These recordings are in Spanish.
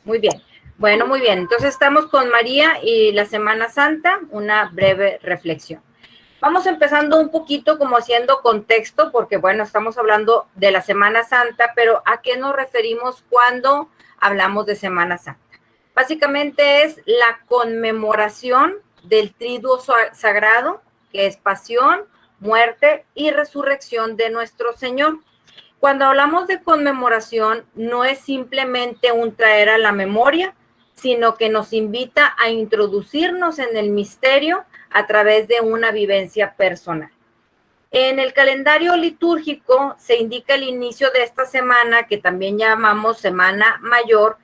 Muy bien. Bueno, muy bien. Entonces estamos con María y la Semana Santa, una breve reflexión. Vamos empezando un poquito como haciendo contexto, porque bueno, estamos hablando de la Semana Santa, pero ¿a qué nos referimos cuando hablamos de Semana Santa? Básicamente es la conmemoración del triduo sagrado, que es pasión, muerte y resurrección de nuestro Señor. Cuando hablamos de conmemoración, no es simplemente un traer a la memoria, sino que nos invita a introducirnos en el misterio a través de una vivencia personal. En el calendario litúrgico se indica el inicio de esta semana, que también llamamos Semana Mayor,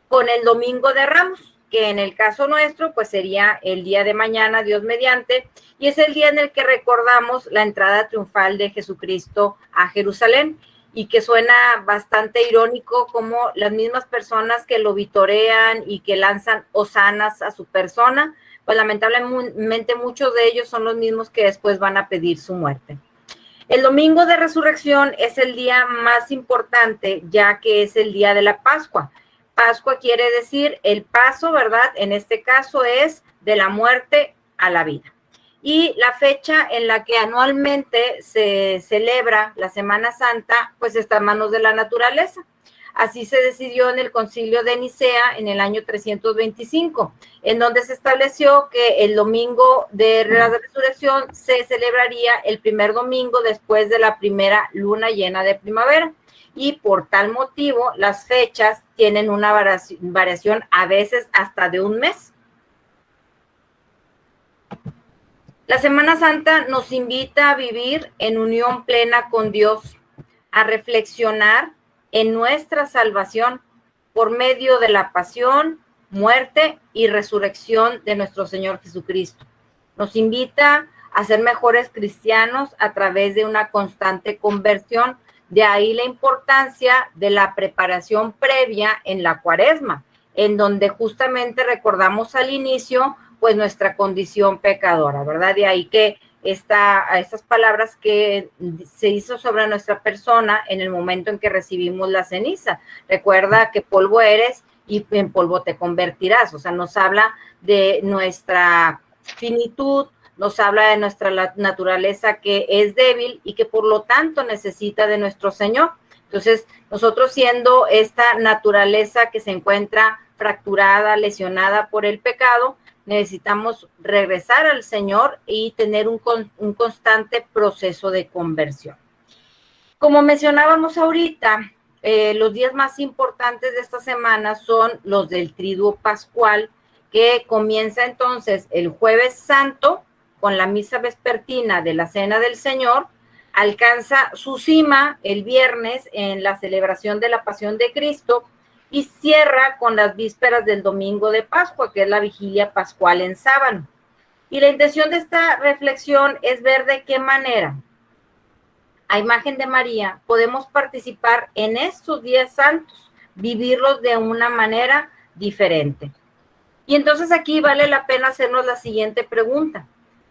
con el Domingo de Ramos, que en el caso nuestro, pues sería el día de mañana, Dios mediante, y es el día en el que recordamos la entrada triunfal de Jesucristo a Jerusalén, y que suena bastante irónico como las mismas personas que lo vitorean y que lanzan hosanas a su persona, pues lamentablemente muchos de ellos son los mismos que después van a pedir su muerte. El domingo de resurrección es el día más importante, ya que es el día de la Pascua. Pascua quiere decir el paso, ¿verdad? En este caso es de la muerte a la vida. Y la fecha en la que anualmente se celebra la Semana Santa, pues está en manos de la naturaleza. Así se decidió en el Concilio de Nicea en el año 325, en donde se estableció que el domingo de la resurrección se celebraría el primer domingo después de la primera luna llena de primavera. Y por tal motivo, las fechas tienen una variación a veces hasta de un mes. La Semana Santa nos invita a vivir en unión plena con Dios, a reflexionar en nuestra salvación por medio de la pasión, muerte y resurrección de nuestro Señor Jesucristo. Nos invita a ser mejores cristianos a través de una constante conversión. De ahí la importancia de la preparación previa en la Cuaresma, en donde justamente recordamos al inicio pues nuestra condición pecadora, ¿verdad? De ahí que estas palabras que se hizo sobre nuestra persona en el momento en que recibimos la ceniza. Recuerda que polvo eres y en polvo te convertirás. O sea, nos habla de nuestra finitud, nos habla de nuestra naturaleza que es débil y que por lo tanto necesita de nuestro Señor. Entonces, nosotros siendo esta naturaleza que se encuentra fracturada, lesionada por el pecado, necesitamos regresar al Señor y tener un constante proceso de conversión. Como mencionábamos ahorita, los días más importantes de esta semana son los del Triduo Pascual, que comienza entonces el Jueves Santo con la misa vespertina de la Cena del Señor, alcanza su cima el viernes en la celebración de la Pasión de Cristo, y cierra con las vísperas del domingo de Pascua, que es la vigilia pascual en sábado. Y la intención de esta reflexión es ver de qué manera, a imagen de María, podemos participar en estos días santos, vivirlos de una manera diferente. Y entonces aquí vale la pena hacernos la siguiente pregunta.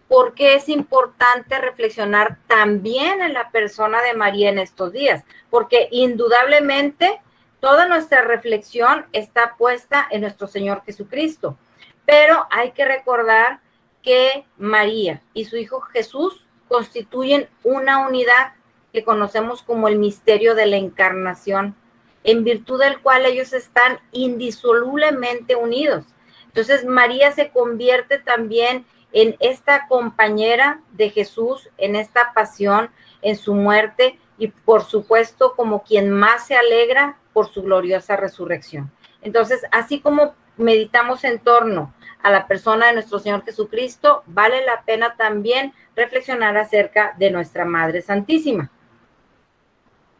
¿Por qué es importante reflexionar también en la persona de María en estos días? Porque indudablemente toda nuestra reflexión está puesta en nuestro Señor Jesucristo, pero hay que recordar que María y su Hijo Jesús constituyen una unidad que conocemos como el misterio de la encarnación, en virtud del cual ellos están indisolublemente unidos. Entonces María se convierte también en esta compañera de Jesús, en esta pasión, en su muerte, y por supuesto como quien más se alegra por su gloriosa resurrección. Entonces, así como meditamos en torno a la persona de nuestro Señor Jesucristo, vale la pena también reflexionar acerca de nuestra Madre Santísima.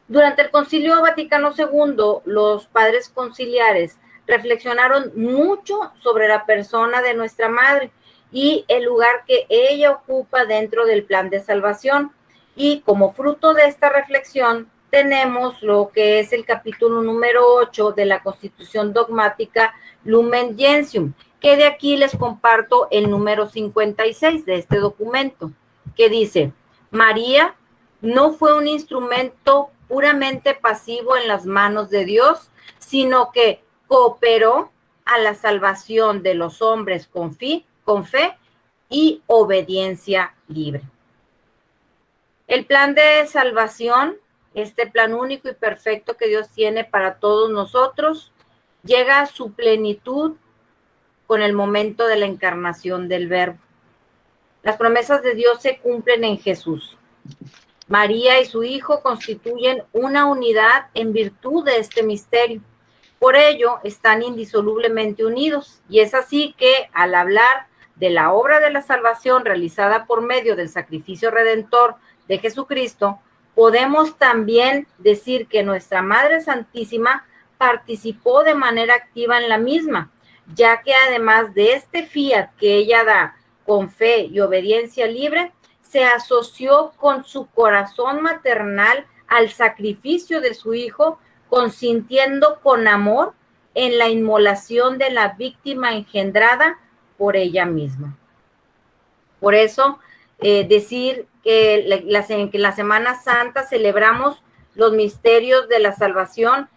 Durante el Concilio Vaticano II, los padres conciliares reflexionaron mucho sobre la persona de nuestra Madre y el lugar que ella ocupa dentro del plan de salvación. Y como fruto de esta reflexión, tenemos lo que es el capítulo número 8 de la Constitución Dogmática Lumen Gentium, que de aquí les comparto el número 56 de este documento, que dice: María no fue un instrumento puramente pasivo en las manos de Dios, sino que cooperó a la salvación de los hombres con fe y obediencia libre. El plan de salvación, este plan único y perfecto que Dios tiene para todos nosotros, llega a su plenitud con el momento de la encarnación del Verbo. Las promesas de Dios se cumplen en Jesús. María y su Hijo constituyen una unidad en virtud de este misterio. Por ello, están indisolublemente unidos. Y es así que, al hablar de la obra de la salvación realizada por medio del sacrificio redentor de Jesucristo, podemos también decir que nuestra Madre Santísima participó de manera activa en la misma, ya que además de este fiat que ella da con fe y obediencia libre, se asoció con su corazón maternal al sacrificio de su Hijo, consintiendo con amor en la inmolación de la víctima engendrada por ella misma. Por eso, decir que la Semana Santa celebramos los misterios de la salvación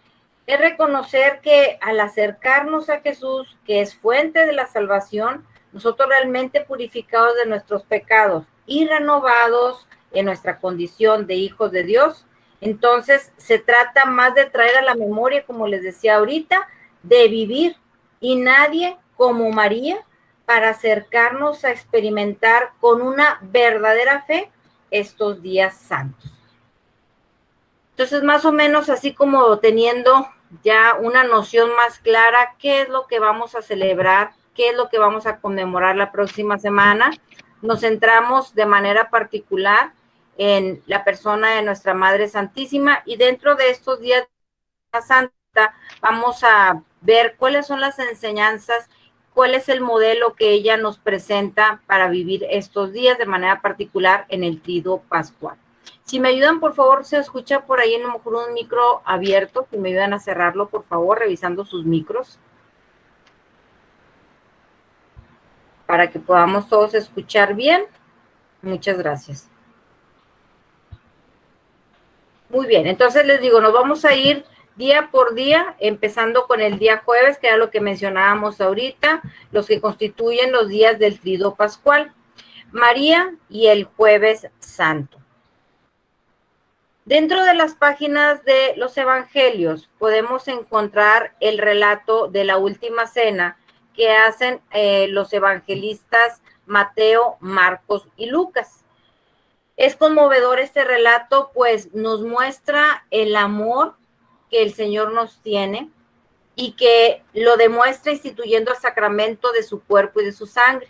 es reconocer que al acercarnos a Jesús, que es fuente de la salvación, nosotros realmente purificados de nuestros pecados y renovados en nuestra condición de hijos de Dios, entonces se trata más de traer a la memoria, como les decía ahorita, de vivir, y nadie como María para acercarnos a experimentar con una verdadera fe estos días santos. Entonces, más o menos así como teniendo ya una noción más clara, qué es lo que vamos a celebrar, qué es lo que vamos a conmemorar la próxima semana, nos centramos de manera particular en la persona de nuestra Madre Santísima, y dentro de estos días de la Santa vamos a ver cuáles son las enseñanzas, cuál es el modelo que ella nos presenta para vivir estos días de manera particular en el Triduo Pascual. Si me ayudan, por favor, se escucha por ahí a lo mejor un micro abierto, si me ayudan a cerrarlo, por favor, revisando sus micros, para que podamos todos escuchar bien. Muchas gracias. Muy bien, entonces les digo, nos vamos a ir día por día, empezando con el día jueves, que era lo que mencionábamos ahorita, los que constituyen los días del Triduo Pascual, María y el Jueves Santo. Dentro de las páginas de los evangelios podemos encontrar el relato de la última cena que hacen los evangelistas Mateo, Marcos y Lucas. Es conmovedor este relato, pues nos muestra el amor que el Señor nos tiene y que lo demuestra instituyendo el sacramento de su cuerpo y de su sangre.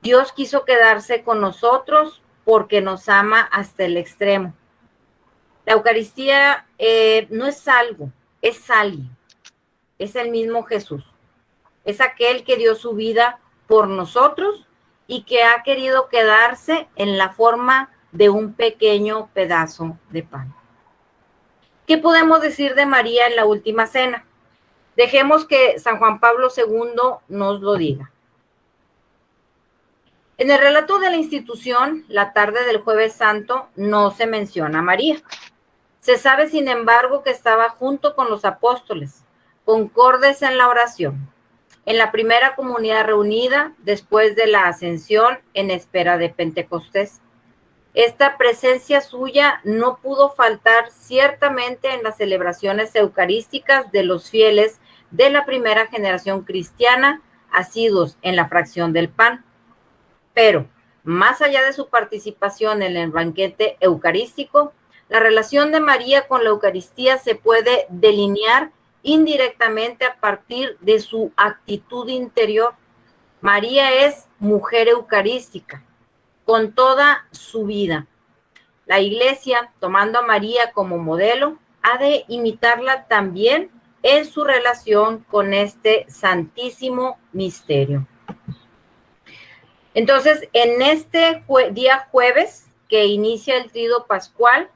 Dios quiso quedarse con nosotros porque nos ama hasta el extremo. La Eucaristía no es algo, es alguien, es el mismo Jesús. Es aquel que dio su vida por nosotros y que ha querido quedarse en la forma de un pequeño pedazo de pan. ¿Qué podemos decir de María en la última cena? Dejemos que San Juan Pablo II nos lo diga. En el relato de la institución, la tarde del Jueves Santo, no se menciona a María. Se sabe, sin embargo, que estaba junto con los apóstoles, concordes en la oración, en la primera comunidad reunida después de la ascensión en espera de Pentecostés. Esta presencia suya no pudo faltar ciertamente en las celebraciones eucarísticas de los fieles de la primera generación cristiana, asiduos en la fracción del pan. Pero, más allá de su participación en el banquete eucarístico, la relación de María con la Eucaristía se puede delinear indirectamente a partir de su actitud interior. María es mujer eucarística, con toda su vida. La Iglesia, tomando a María como modelo, ha de imitarla también en su relación con este santísimo misterio. Entonces, en este día jueves, que inicia el Triduo Pascual,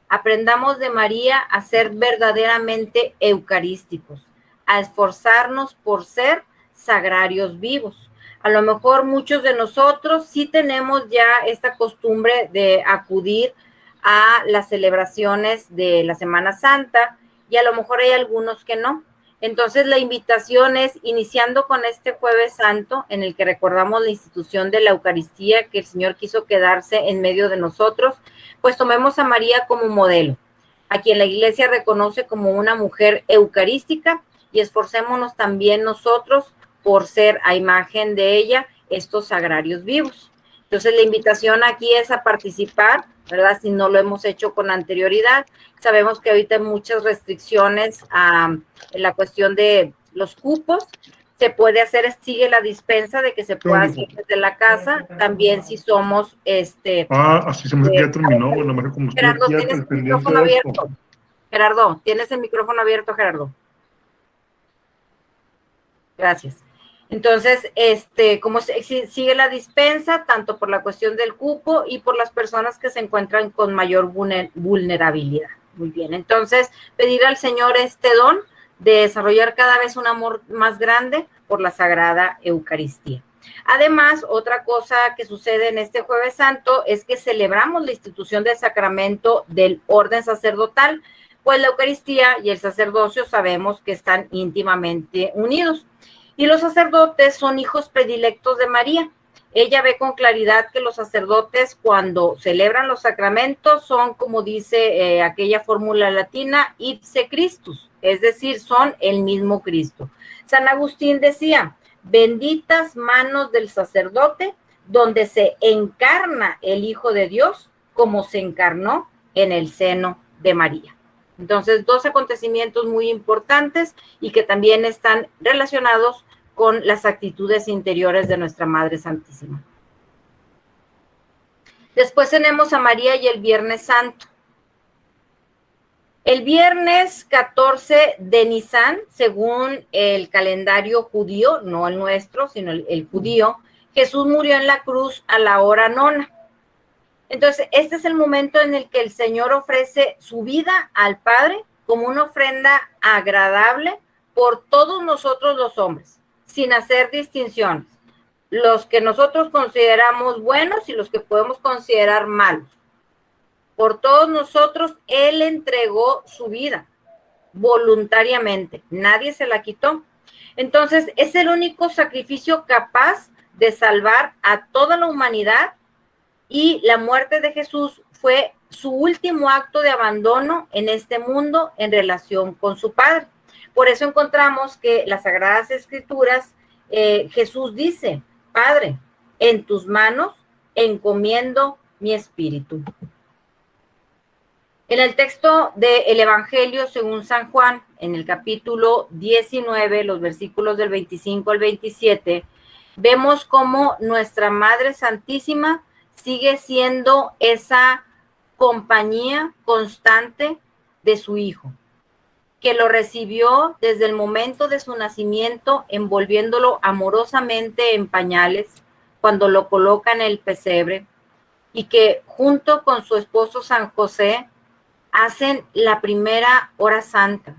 aprendamos de María a ser verdaderamente eucarísticos, a esforzarnos por ser sagrarios vivos. A lo mejor muchos de nosotros sí tenemos ya esta costumbre de acudir a las celebraciones de la Semana Santa y a lo mejor hay algunos que no. Entonces la invitación es, iniciando con este Jueves Santo, en el que recordamos la institución de la Eucaristía, que el Señor quiso quedarse en medio de nosotros, pues tomemos a María como modelo, a quien la Iglesia reconoce como una mujer eucarística, y esforcémonos también nosotros por ser a imagen de ella estos sagrarios vivos. Entonces la invitación aquí es a participar, ¿verdad? Si no lo hemos hecho con anterioridad. Sabemos que ahorita hay muchas restricciones en la cuestión de los cupos. Se puede hacer, sigue la dispensa de que se pueda hacer desde la casa. También si somos, así se me ya terminó. Bueno, mejor como estoy Gerardo, aquí tienes al el pendiente micrófono de esto. abierto. Gerardo, tienes el micrófono abierto, Gerardo. Gracias. Entonces, como sigue la dispensa, tanto por la cuestión del cupo y por las personas que se encuentran con mayor vulnerabilidad. Muy bien, entonces, pedir al Señor este don de desarrollar cada vez un amor más grande por la Sagrada Eucaristía. Además, otra cosa que sucede en este Jueves Santo es que celebramos la institución del sacramento del orden sacerdotal, pues la Eucaristía y el sacerdocio sabemos que están íntimamente unidos. Y los sacerdotes son hijos predilectos de María. Ella ve con claridad que los sacerdotes, cuando celebran los sacramentos, son, como dice aquella fórmula latina, ipse Christus, es decir, son el mismo Cristo. San Agustín decía, benditas manos del sacerdote, donde se encarna el Hijo de Dios, como se encarnó en el seno de María. Entonces, dos acontecimientos muy importantes y que también están relacionados con las actitudes interiores de nuestra Madre Santísima. Después tenemos a María y el Viernes Santo. El viernes 14 de Nisan, según el calendario judío, no el nuestro, sino el judío, Jesús murió en la cruz a la hora nona. Entonces, este es el momento en el que el Señor ofrece su vida al Padre como una ofrenda agradable por todos nosotros los hombres, sin hacer distinciones. Los que nosotros consideramos buenos y los que podemos considerar malos. Por todos nosotros, Él entregó su vida voluntariamente. Nadie se la quitó. Entonces, es el único sacrificio capaz de salvar a toda la humanidad. Y la muerte de Jesús fue su último acto de abandono en este mundo en relación con su Padre. Por eso encontramos que las Sagradas Escrituras, Jesús dice, Padre, en tus manos encomiendo mi espíritu. En el texto del Evangelio según San Juan, en el capítulo 19, los versículos del 25 al 27, vemos cómo nuestra Madre Santísima sigue siendo esa compañía constante de su Hijo, que lo recibió desde el momento de su nacimiento, envolviéndolo amorosamente en pañales, cuando lo coloca en el pesebre, y que junto con su esposo San José hacen la primera hora santa,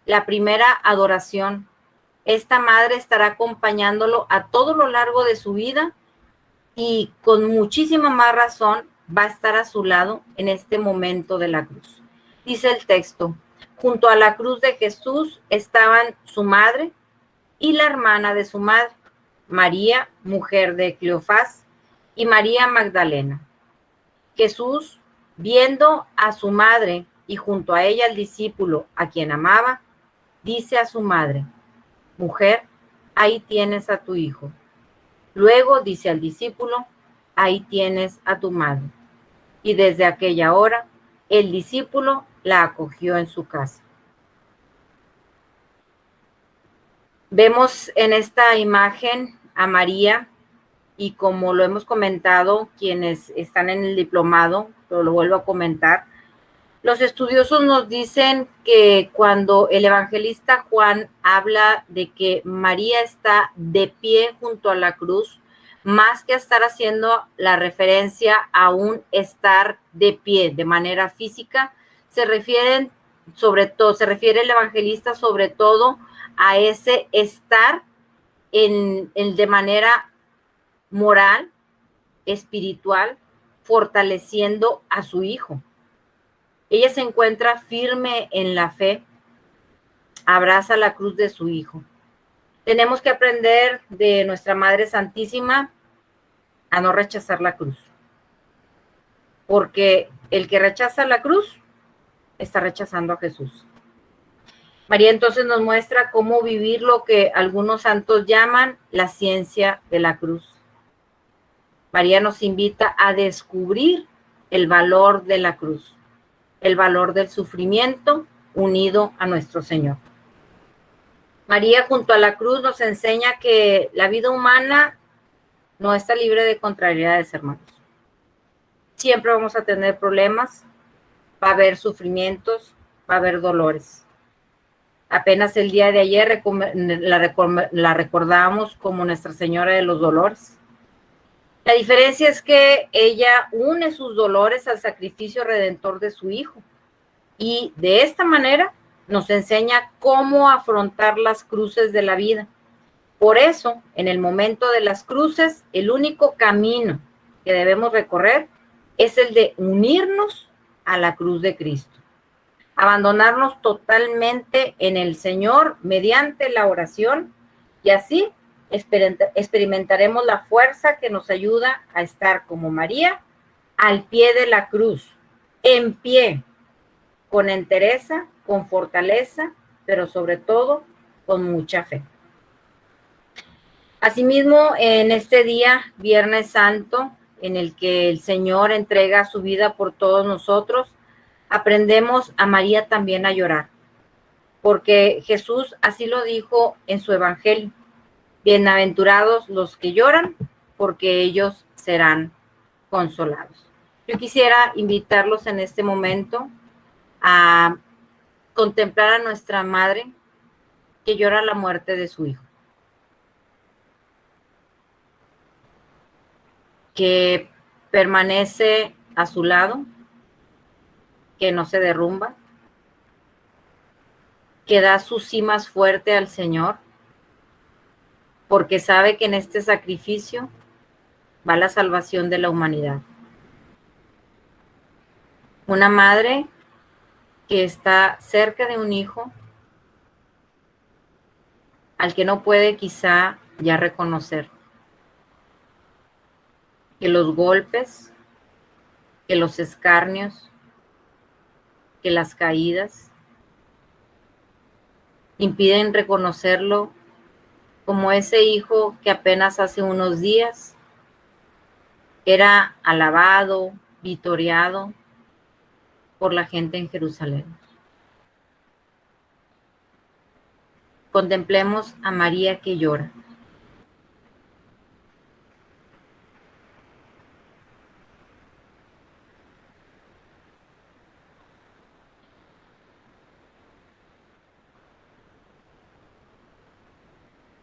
la primera adoración. Esta madre estará acompañándolo a todo lo largo de su vida y con muchísima más razón va a estar a su lado en este momento de la cruz. Dice el texto, junto a la cruz de Jesús estaban su madre y la hermana de su madre, María, mujer de Cleofás, y María Magdalena. Jesús, viendo a su madre y junto a ella al discípulo a quien amaba, dice a su madre, mujer, ahí tienes a tu hijo. Luego dice al discípulo, ahí tienes a tu madre. Y desde aquella hora, el discípulo la acogió en su casa. Vemos en esta imagen a María y como lo hemos comentado, quienes están en el diplomado, pero lo vuelvo a comentar, los estudiosos nos dicen que cuando el evangelista Juan habla de que María está de pie junto a la cruz, más que estar haciendo la referencia a un estar de pie de manera física, se refiere el evangelista sobre todo a ese estar de manera moral, espiritual, fortaleciendo a su hijo. Ella se encuentra firme en la fe, abraza la cruz de su Hijo. Tenemos que aprender de nuestra Madre Santísima a no rechazar la cruz. Porque el que rechaza la cruz está rechazando a Jesús. María entonces nos muestra cómo vivir lo que algunos santos llaman la ciencia de la cruz. María nos invita a descubrir el valor de la cruz, el valor del sufrimiento unido a nuestro Señor. María junto a la cruz nos enseña que la vida humana no está libre de contrariedades, hermanos. Siempre vamos a tener problemas, va a haber sufrimientos, va a haber dolores. Apenas el día de ayer la recordábamos como Nuestra Señora de los Dolores. La diferencia es que ella une sus dolores al sacrificio redentor de su Hijo. Y de esta manera nos enseña cómo afrontar las cruces de la vida. Por eso, en el momento de las cruces, el único camino que debemos recorrer es el de unirnos a la cruz de Cristo. Abandonarnos totalmente en el Señor mediante la oración y así experimentaremos la fuerza que nos ayuda a estar como María al pie de la cruz, en pie, con entereza, con fortaleza, pero sobre todo con mucha fe. Asimismo, en este día, Viernes Santo, en el que el Señor entrega su vida por todos nosotros, aprendemos a María también a llorar, porque Jesús así lo dijo en su Evangelio. Bienaventurados los que lloran, porque ellos serán consolados. Yo quisiera invitarlos en este momento a contemplar a nuestra Madre que llora la muerte de su Hijo, que permanece a su lado, que no se derrumba, que da su sí más fuerte al Señor, porque sabe que en este sacrificio va la salvación de la humanidad. Una madre que está cerca de un hijo al que no puede quizá ya reconocer, que los golpes, que los escarnios, que las caídas impiden reconocerlo como ese hijo que apenas hace unos días era alabado, vitoreado por la gente en Jerusalén. Contemplemos a María que llora.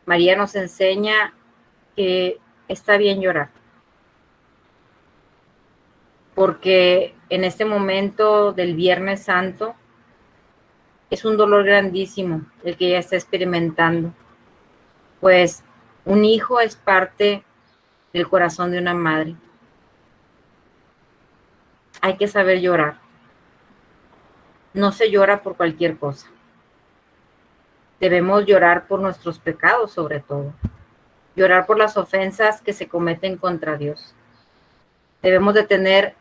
María nos enseña que está bien llorar, porque en este momento del Viernes Santo es un dolor grandísimo el que ella está experimentando, pues un hijo es parte del corazón de una madre. Hay que saber llorar. No se llora por cualquier cosa. Debemos llorar por nuestros pecados, sobre todo. Llorar por las ofensas que se cometen contra Dios. Debemos de tener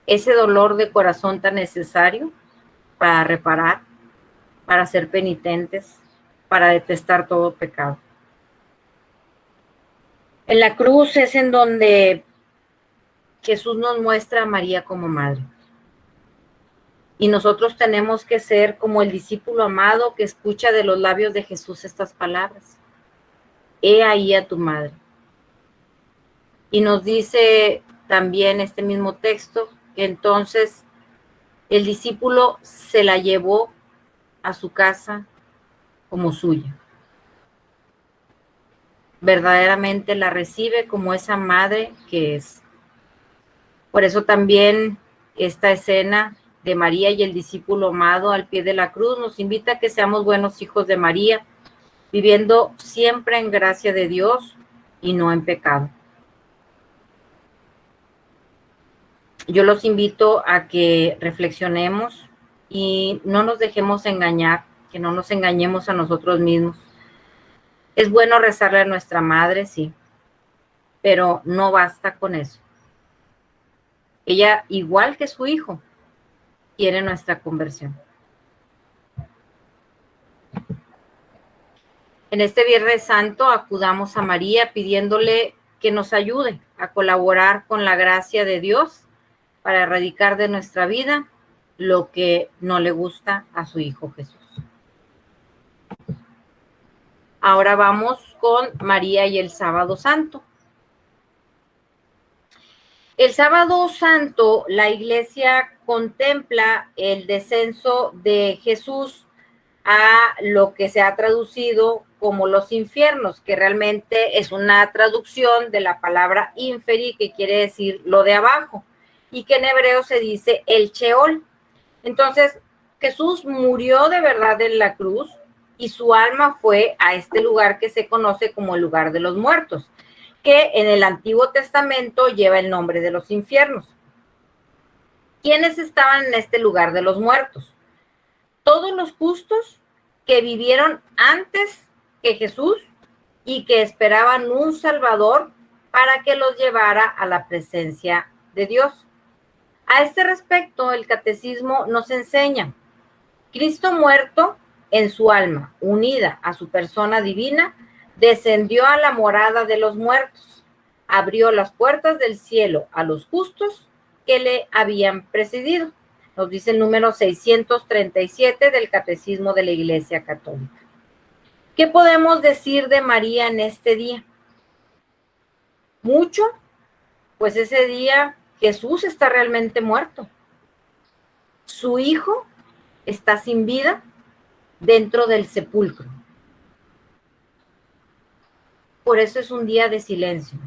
ese dolor de corazón tan necesario para reparar, para ser penitentes, para detestar todo pecado. En la cruz es en donde Jesús nos muestra a María como madre. Y nosotros tenemos que ser como el discípulo amado que escucha de los labios de Jesús estas palabras. He ahí a tu madre. Y nos dice también este mismo texto que entonces el discípulo se la llevó a su casa como suya. Verdaderamente la recibe como esa madre que es. Por eso también esta escena de María y el discípulo amado al pie de la cruz nos invita a que seamos buenos hijos de María, viviendo siempre en gracia de Dios y no en pecado. Yo los invito a que reflexionemos y no nos dejemos engañar que no nos engañemos a nosotros mismos. Es bueno rezarle a nuestra madre, sí, pero no basta con eso. Ella, igual que su hijo, quiere nuestra conversión. En este Viernes Santo acudamos a María pidiéndole que nos ayude a colaborar con la gracia de Dios para erradicar de nuestra vida lo que no le gusta a su Hijo Jesús. Ahora vamos con María y el Sábado Santo. El Sábado Santo, la Iglesia contempla el descenso de Jesús a lo que se ha traducido como los infiernos, que realmente es una traducción de la palabra inferi, que quiere decir lo de abajo, y que en hebreo se dice el Sheol. Entonces, Jesús murió de verdad en la cruz y su alma fue a este lugar que se conoce como el lugar de los muertos, que en el Antiguo Testamento lleva el nombre de los infiernos. ¿Quiénes estaban en este lugar de los muertos? Todos los justos que vivieron antes que Jesús y que esperaban un Salvador para que los llevara a la presencia de Dios. A este respecto, el Catecismo nos enseña: Cristo muerto en su alma, unida a su persona divina, descendió a la morada de los muertos, abrió las puertas del cielo a los justos que le habían precedido. Nos dice el número 637 del Catecismo de la Iglesia Católica. ¿Qué podemos decir de María en este día? Mucho, pues ese día Jesús está realmente muerto. Su hijo está sin vida dentro del sepulcro. Por eso es un día de silencio.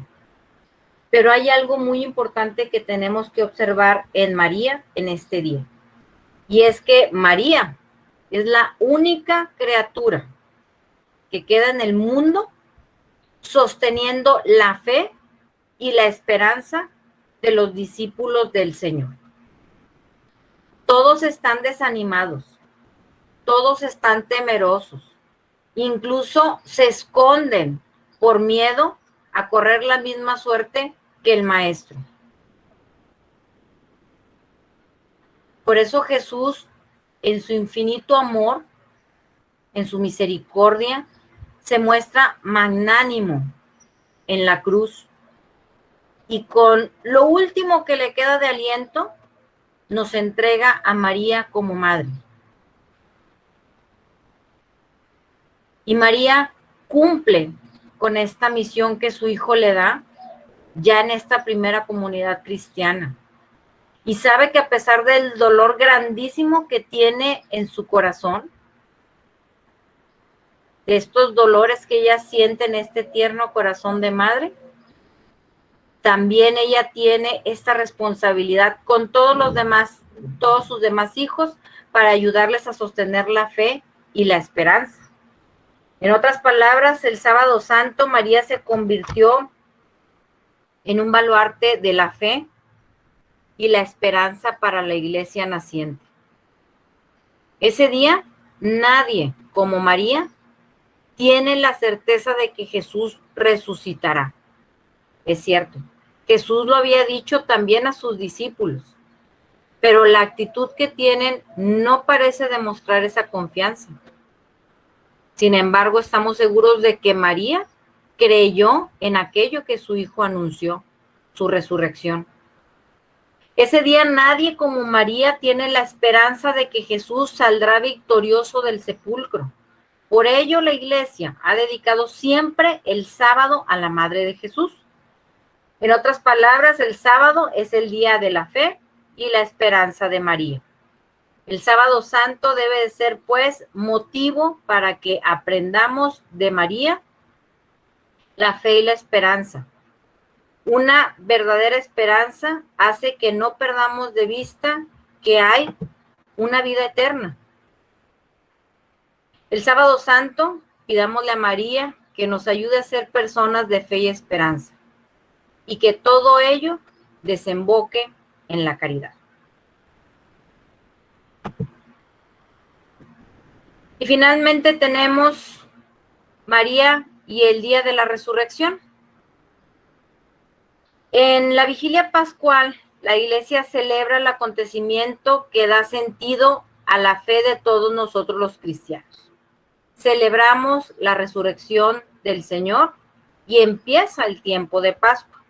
Pero hay algo muy importante que tenemos que observar en María en este día. Y es que María es la única criatura que queda en el mundo sosteniendo la fe y la esperanza de los discípulos del Señor. Todos están desanimados, todos están temerosos, incluso se esconden por miedo a correr la misma suerte que el Maestro. Por eso Jesús, en su infinito amor, en su misericordia, se muestra magnánimo en la cruz. Y con lo último que le queda de aliento, nos entrega a María como madre. Y María cumple con esta misión que su hijo le da ya en esta primera comunidad cristiana. Y sabe que a pesar del dolor grandísimo que tiene en su corazón, de estos dolores que ella siente en este tierno corazón de madre, también ella tiene esta responsabilidad con todos sus demás hijos, para ayudarles a sostener la fe y la esperanza. En otras palabras, el Sábado Santo, María se convirtió en un baluarte de la fe y la esperanza para la iglesia naciente. Ese día, nadie como María tiene la certeza de que Jesús resucitará. Es cierto, Jesús lo había dicho también a sus discípulos, pero la actitud que tienen no parece demostrar esa confianza. Sin embargo, estamos seguros de que María creyó en aquello que su hijo anunció, su resurrección. Ese día nadie como María tiene la esperanza de que Jesús saldrá victorioso del sepulcro. Por ello, la Iglesia ha dedicado siempre el sábado a la Madre de Jesús. En otras palabras, el sábado es el día de la fe y la esperanza de María. El Sábado Santo debe de ser, pues, motivo para que aprendamos de María la fe y la esperanza. Una verdadera esperanza hace que no perdamos de vista que hay una vida eterna. El Sábado Santo, pidámosle a María que nos ayude a ser personas de fe y esperanza, y que todo ello desemboque en la caridad. Y finalmente tenemos María y el día de la resurrección. En la vigilia pascual, la iglesia celebra el acontecimiento que da sentido a la fe de todos nosotros los cristianos. Celebramos la resurrección del Señor y empieza el tiempo de Pascua.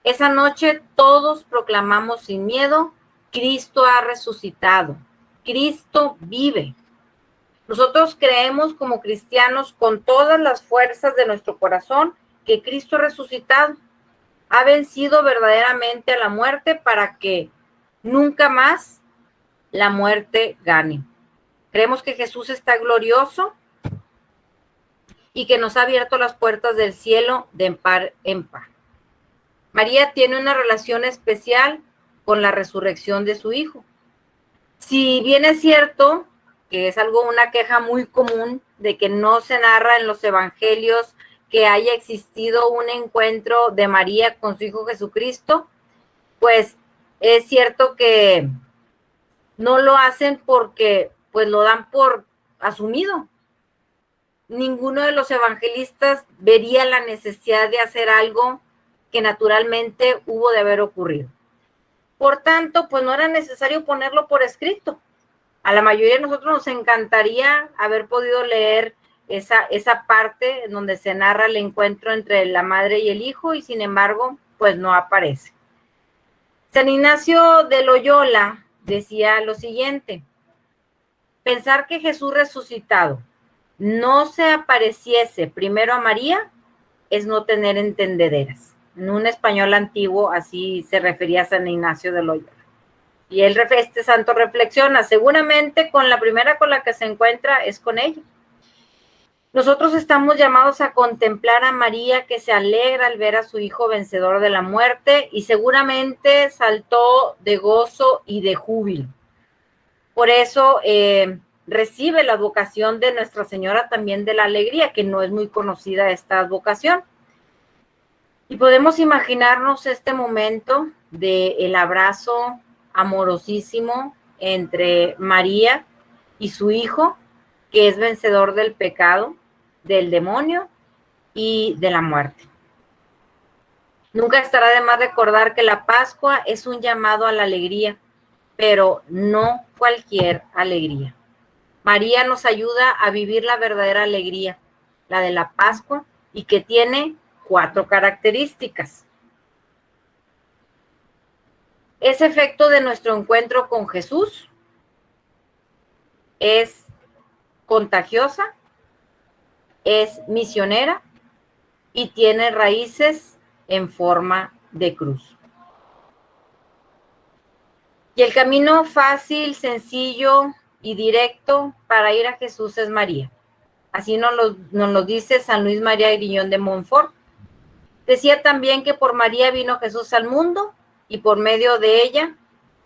Esa noche todos proclamamos sin miedo: Cristo ha resucitado, Cristo vive. Nosotros creemos como cristianos con todas las fuerzas de nuestro corazón que Cristo ha resucitado, ha vencido verdaderamente a la muerte para que nunca más la muerte gane. Creemos que Jesús está glorioso y que nos ha abierto las puertas del cielo de par en par. María tiene una relación especial con la resurrección de su hijo. Si bien es cierto que es una queja muy común de que no se narra en los evangelios que haya existido un encuentro de María con su hijo Jesucristo, pues es cierto que no lo hacen porque pues lo dan por asumido. Ninguno de los evangelistas vería la necesidad de hacer algo que naturalmente hubo de haber ocurrido. Por tanto, pues no era necesario ponerlo por escrito. A la mayoría de nosotros nos encantaría haber podido leer esa parte en donde se narra el encuentro entre la madre y el hijo, y sin embargo, pues no aparece. San Ignacio de Loyola decía lo siguiente: pensar que Jesús resucitado no se apareciese primero a María es no tener entendederas. En un español antiguo así se refería a San Ignacio de Loyola. Y este santo reflexiona: seguramente con la primera con la que se encuentra es con ella. Nosotros estamos llamados a contemplar a María, que se alegra al ver a su hijo vencedor de la muerte, y seguramente saltó de gozo y de júbilo. Por eso recibe la advocación de Nuestra Señora también de la Alegría, que no es muy conocida esta advocación. Y podemos imaginarnos este momento del abrazo amorosísimo entre María y su hijo, que es vencedor del pecado, del demonio y de la muerte. Nunca estará de más recordar que la Pascua es un llamado a la alegría, pero no cualquier alegría. María nos ayuda a vivir la verdadera alegría, la de la Pascua, y que tiene 4 características. Es efecto de nuestro encuentro con Jesús, es contagiosa, es misionera y tiene raíces en forma de cruz. Y el camino fácil, sencillo y directo para ir a Jesús es María. Así nos lo dice San Luis María Griñón de Montfort. Decía también que por María vino Jesús al mundo y por medio de ella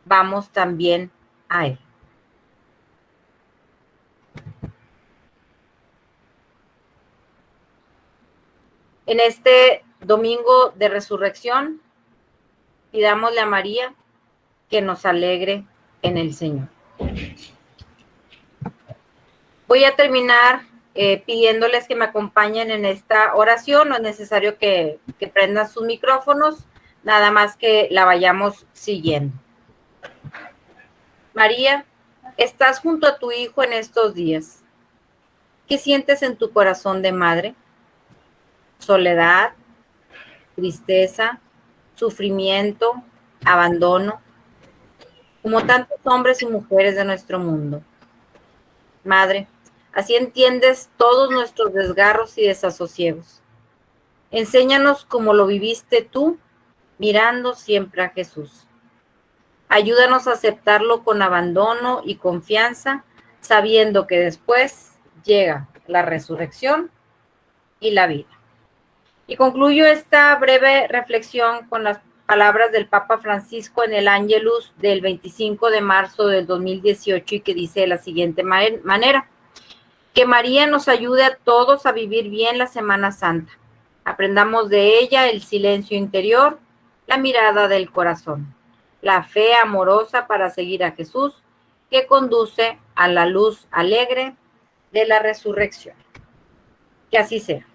vamos también a él. En este domingo de resurrección, pidámosle a María que nos alegre en el Señor. Voy a terminar pidiéndoles que me acompañen en esta oración. No es necesario que prendan sus micrófonos, nada más que la vayamos siguiendo. María, estás junto a tu hijo en estos días. ¿Qué sientes en tu corazón de madre? Soledad, tristeza, sufrimiento, abandono, como tantos hombres y mujeres de nuestro mundo. Madre, así entiendes todos nuestros desgarros y desasosiegos. Enséñanos cómo lo viviste tú, mirando siempre a Jesús. Ayúdanos a aceptarlo con abandono y confianza, sabiendo que después llega la resurrección y la vida. Y concluyo esta breve reflexión con las palabras del Papa Francisco en el Ángelus del 25 de marzo del 2018, y que dice de la siguiente manera: que María nos ayude a todos a vivir bien la Semana Santa. Aprendamos de ella el silencio interior, la mirada del corazón, la fe amorosa para seguir a Jesús, que conduce a la luz alegre de la resurrección. Que así sea.